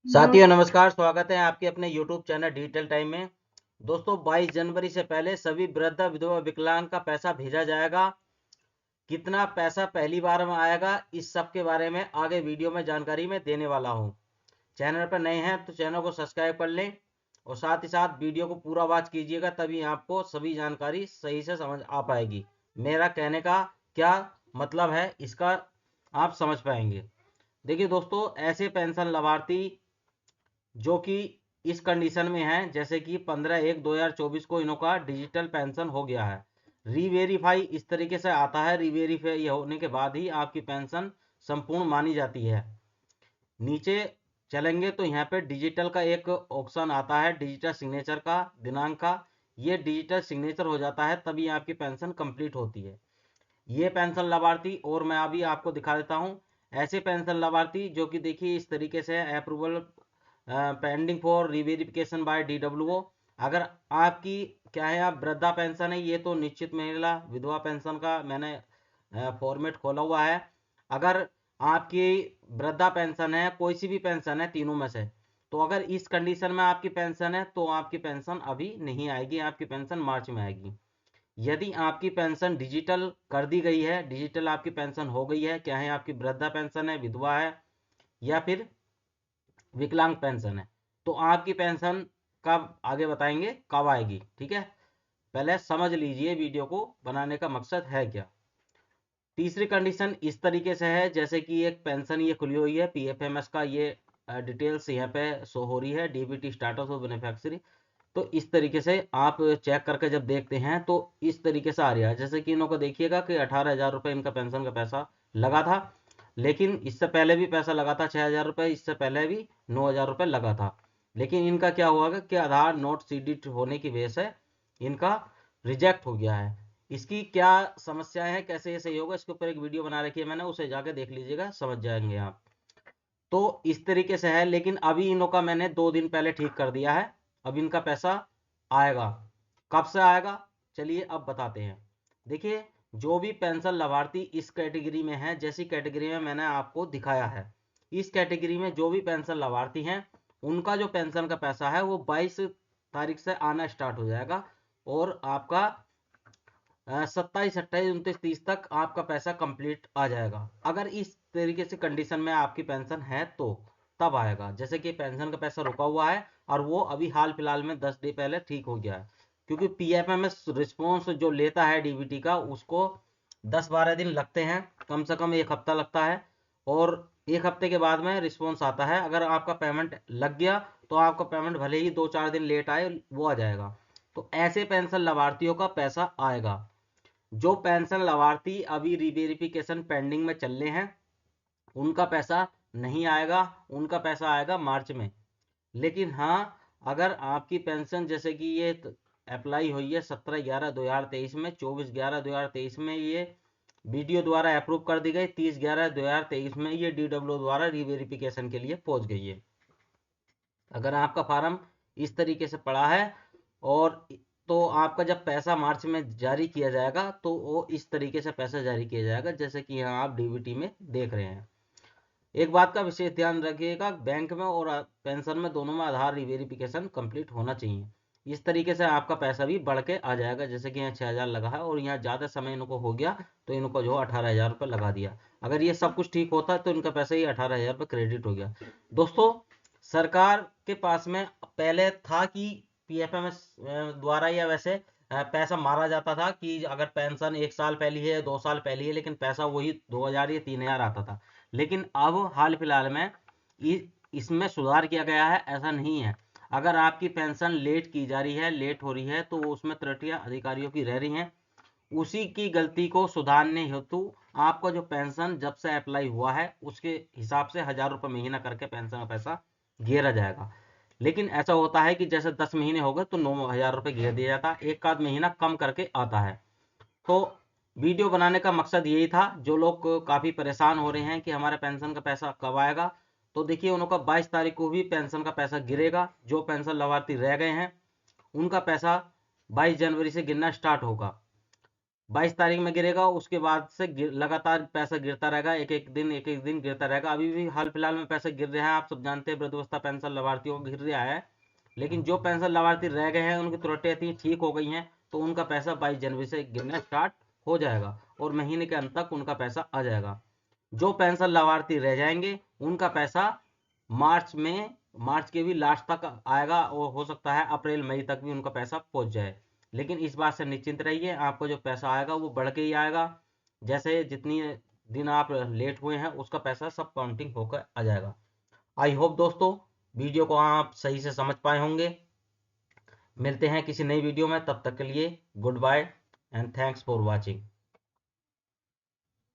साथियों नमस्कार, स्वागत है आपके अपने YouTube चैनल डिजिटल टाइम में। दोस्तों 22 जनवरी से पहले सभी वृद्ध विधवा विकलांग का पैसा भेजा जाएगा। कितना पैसा पहली बार में आएगा, इस सब के बारे में आगे वीडियो में जानकारी मैं देने वाला हूं। चैनल पर नए हैं तो चैनल को सब्सक्राइब कर लें और साथ ही साथ वीडियो को पूरा वॉच कीजिएगा, तभी आपको सभी जानकारी सही से समझ आ पाएगी। मेरा कहने का क्या मतलब है इसका आप समझ पाएंगे। देखिए दोस्तों, ऐसे पेंशन लाभार्थी जो कि इस कंडीशन में है, जैसे कि 15/1/2024 को इनों का डिजिटल पेंशन हो गया है। रीवेरीफाई इस तरीके से आता है, रीवेरीफाई होने के बाद ही आपकी पेंशन संपूर्ण मानी जाती है। नीचे चलेंगे तो यहाँ पे डिजिटल का एक ऑप्शन आता है, डिजिटल सिग्नेचर का, दिनांक का। ये डिजिटल सिग्नेचर हो जाता है तभी आपकी पेंशन कंप्लीट होती है। ये पेंशन लाभार्थी और मैं अभी आपको दिखा देता हूँ। ऐसे पेंशन लाभार्थी जो कि देखिए इस तरीके से approval pending for reverification by DWO। अगर आपकी क्या है, आप वृद्धा पेंशन है, ये तो निश्चित महिला विधवा पेंशन का मैंने फॉर्मेट खोला हुआ है। अगर आपकी वृद्धा पेंशन है, कोई सी भी पेंशन है तीनों में से, तो अगर इस कंडीशन में आपकी पेंशन है तो आपकी पेंशन अभी नहीं आएगी, आपकी पेंशन मार्च में आएगी। यदि आपकी पेंशन डिजिटल कर दी गई है, डिजिटल आपकी पेंशन हो गई है, क्या है आपकी वृद्धा पेंशन है, विधवा है या फिर विकलांग पेंशन है, तो आपकी पेंशन कब आगे बताएंगे कब आएगी। ठीक है, पहले समझ लीजिए वीडियो को बनाने का मकसद है क्या। तीसरी कंडीशन इस तरीके से है, जैसे कि एक पेंशन ये खुली हुई है PFMS का, ये डिटेल्स यहाँ पे शो हो रही है, DBT स्टाटस ऑफ बेनिफिशियरी। तो इस तरीके से आप चेक करके जब देखते हैं तो इस तरीके से आ रहा है, जैसे कि इनको देखिएगा कि 18,000 रुपये इनका पेंशन का पैसा लगा था, लेकिन इससे पहले भी पैसा लगा था 6,000 रुपये, इससे पहले भी 9,000 रुपये लगा था। लेकिन इनका क्या हुआ कि आधार नोट सीडी होने की वजह से इनका रिजेक्ट हो गया है। इसकी क्या समस्या है, कैसे ये सही होगा, इसके ऊपर एक वीडियो बना रखी है मैंने, उसे जाके देख लीजिएगा, समझ जाएंगे आप। तो इस तरीके से है, लेकिन अभी इनों का मैंने 2 दिन पहले ठीक कर दिया है। अब इनका पैसा आएगा। कब से आएगा, चलिए अब बताते हैं। देखिए, जो भी पेंशन लाभार्थी इस कैटेगरी में है, जैसी कैटेगरी में मैंने आपको दिखाया है, इस कैटेगरी में जो भी पेंशन लाभार्थी हैं, उनका जो पेंशन का पैसा है वो 22 तारीख से आना स्टार्ट हो जाएगा और आपका 27, 28, 29, 30 तक आपका पैसा कंप्लीट आ जाएगा। अगर इस तरीके से कंडीशन में आपकी पेंशन है तो तब आएगा। जैसे कि पेंशन का पैसा रुका हुआ है और वो अभी हाल फिलहाल में 10 दिन पहले ठीक हो गया है, क्योंकि PFMS रिस्पॉन्स जो लेता है DBT का, उसको 10-12 दिन लगते हैं, कम से कम 1 हफ्ता लगता है। और 1 हफ्ते के बाद में रिस्पॉन्स आता है। अगर आपका पेमेंट लग गया तो आपका पेमेंट भले ही 2-4 दिन लेट आए, वो आ जाएगा। तो ऐसे पेंशन लाभार्थियों का पैसा आएगा। जो पेंशन लाभार्थी अभी रिवेरिफिकेशन पेंडिंग में चल रहे हैं, उनका पैसा नहीं आएगा, उनका पैसा आएगा मार्च में। लेकिन हाँ, अगर आपकी पेंशन जैसे कि ये अप्लाई हुई है 17/11/2023 में, 24/11/2023 में ये BDO द्वारा अप्रूव कर दी गई, 30/11/2023 में ये DWO द्वारा रिवेरिफिकेशन के लिए पहुंच गई है। अगर आपका फार्म इस तरीके से पड़ा है और तो आपका जब पैसा मार्च में जारी किया जाएगा तो वो इस तरीके से पैसा जारी किया जाएगा, जैसे कि यहाँ आप DBT में देख रहे हैं। एक बात का विशेष ध्यान रखिएगा, बैंक में और पेंशन में दोनों में आधार रिवेरिफिकेशन कंप्लीट होना चाहिए। इस तरीके से आपका पैसा भी बढ़ के आ जाएगा, जैसे कि यहाँ 6,000 लगा है और यहाँ ज़्यादा समय इनको हो गया तो इनको जो 18,000 रुपये लगा दिया। अगर ये सब कुछ ठीक होता तो इनका पैसा ही 18,000 रुपये क्रेडिट हो गया। दोस्तों, सरकार के पास में पहले था कि PFMS द्वारा या वैसे पैसा मारा जाता था कि अगर पेंशन 1 साल पहली है, 2 साल पहली है, लेकिन पैसा वही 2,000 या 3,000 आता था। लेकिन अब हाल फिलहाल में इसमें सुधार किया गया है, ऐसा नहीं है। अगर आपकी पेंशन लेट की जा रही है, लेट हो रही है, तो उसमें त्रुटियां अधिकारियों की रह रही हैं। उसी की गलती को सुधारने हेतु आपका जो पेंशन जब से अप्लाई हुआ है उसके हिसाब से 1,000 रुपये महीना करके पेंशन का पैसा घेरा जाएगा। लेकिन ऐसा होता है कि जैसे 10 महीने हो गए तो 9,000 रुपये घेर दिया जाता है, एक आध महीना कम करके आता है। तो वीडियो बनाने का मकसद यही था। जो लोग काफ़ी परेशान हो रहे हैं कि हमारे पेंशन का पैसा कब आएगा, तो देखिए उनका 22 तारीख को भी पेंशन का पैसा गिरेगा। जो पेंशन लाभार्थी रह गए हैं उनका पैसा 22 जनवरी से गिरना स्टार्ट होगा। 22 तारीख में गिरेगा, उसके बाद से लगातार पैसा गिरता रहेगा, एक एक दिन गिरता रहेगा। अभी भी हाल फिलहाल में पैसा गिर रहा है, आप सब जानते हैं, वृद्धावस्था पेंशन लाभार्थियों को गिर रहा है। लेकिन जो पेंशन लाभार्थी रह गए हैं, उनकी त्रुटियां इतनी ठीक हो गई हैं, तो उनका पैसा 22 जनवरी से गिरना स्टार्ट हो जाएगा और महीने के अंत तक उनका पैसा आ जाएगा। जो पेंशन लाभार्थी रह जाएंगे उनका पैसा मार्च के भी लास्ट तक आएगा, और हो सकता है अप्रैल मई तक भी उनका पैसा पहुंच जाए। लेकिन इस बात से निश्चिंत रहिए, आपको जो पैसा आएगा वो बढ़ के ही आएगा। जैसे जितनी दिन आप लेट हुए हैं उसका पैसा सब काउंटिंग होकर आ जाएगा। आई होप दोस्तों वीडियो को आप सही से समझ पाए होंगे। मिलते हैं किसी नई वीडियो में, तब तक के लिए good bye and thanks for watching.